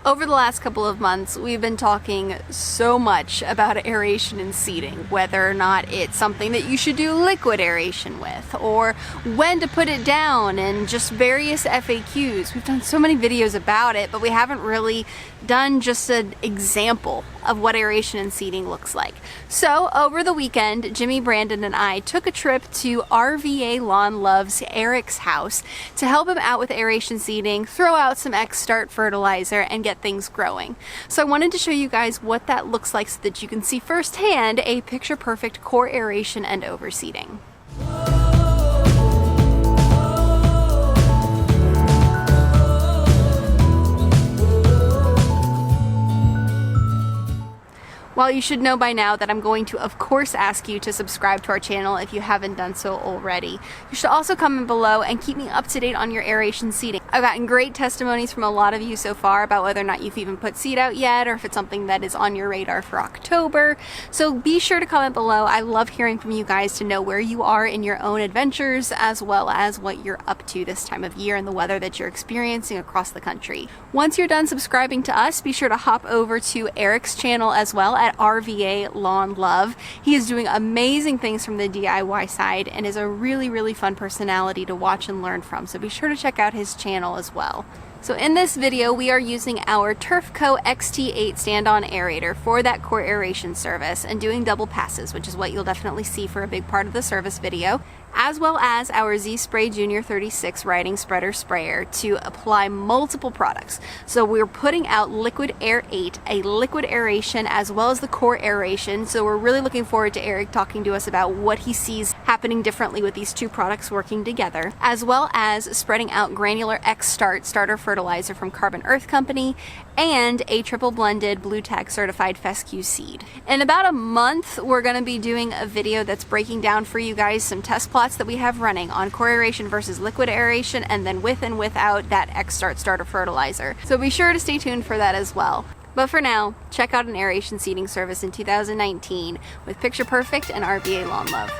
Over the last couple of months, we've been talking so much about aeration and seating, whether or not it's something that you should do liquid aeration with, or when to put it down, and just various FAQs. We've done so many videos about it, but we haven't really done just an example of what aeration and seating looks like. So over the weekend, Jimmy, Brandon, and I took a trip to RVA Lawn Love's Eric's house to help him out with aeration seeding, throw out some X-Start fertilizer, and get things growing. So I wanted to show you guys what that looks like so that you can see firsthand a picture-perfect core aeration and overseeding. While you should know by now that I'm going to, of course, ask you to subscribe to our channel if you haven't done so already, you should also comment below and keep me up to date on your aeration seeding. I've gotten great testimonies from a lot of you so far about whether or not you've even put seed out yet, or if it's something that is on your radar for October. So be sure to comment below. I love hearing from you guys to know where you are in your own adventures, as well as what you're up to this time of year and the weather that you're experiencing across the country. Once you're done subscribing to us, be sure to hop over to Eric's channel as well at RVA Lawn Love. He is doing amazing things from the DIY side and is a really fun personality to watch and learn from, so be sure to check out his channel as well. So in this video, we are using our Turfco XT8 stand-on aerator for that core aeration service and doing double passes, which is what you'll definitely see for a big part of the service video, as well as our Z-Spray Junior 36 riding spreader sprayer to apply multiple products. So we're putting out Liquid Air 8, a liquid aeration, as well as the core aeration. So we're really looking forward to Eric talking to us about what he sees happening differently with these two products working together, as well as spreading out granular X-Start starter fertilizer from Carbon Earth Company and a triple blended Blue Tag certified fescue seed. In about a month, we're going to be doing a video that's breaking down for you guys some test plots that we have running on core aeration versus liquid aeration, and then with and without that X-Start starter fertilizer. So be sure to stay tuned for that as well. But for now, check out an aeration seeding service in 2019 with Picture Perfect and RVA Lawn Love.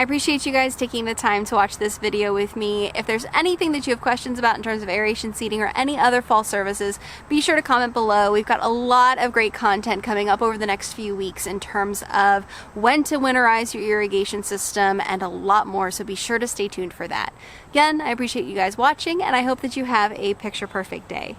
I appreciate you guys taking the time to watch this video with me. If there's anything that you have questions about in terms of aeration seeding or any other fall services, be sure to comment below. We've got a lot of great content coming up over the next few weeks in terms of when to winterize your irrigation system and a lot more, so be sure to stay tuned for that. Again, I appreciate you guys watching, and I hope that you have a picture perfect day.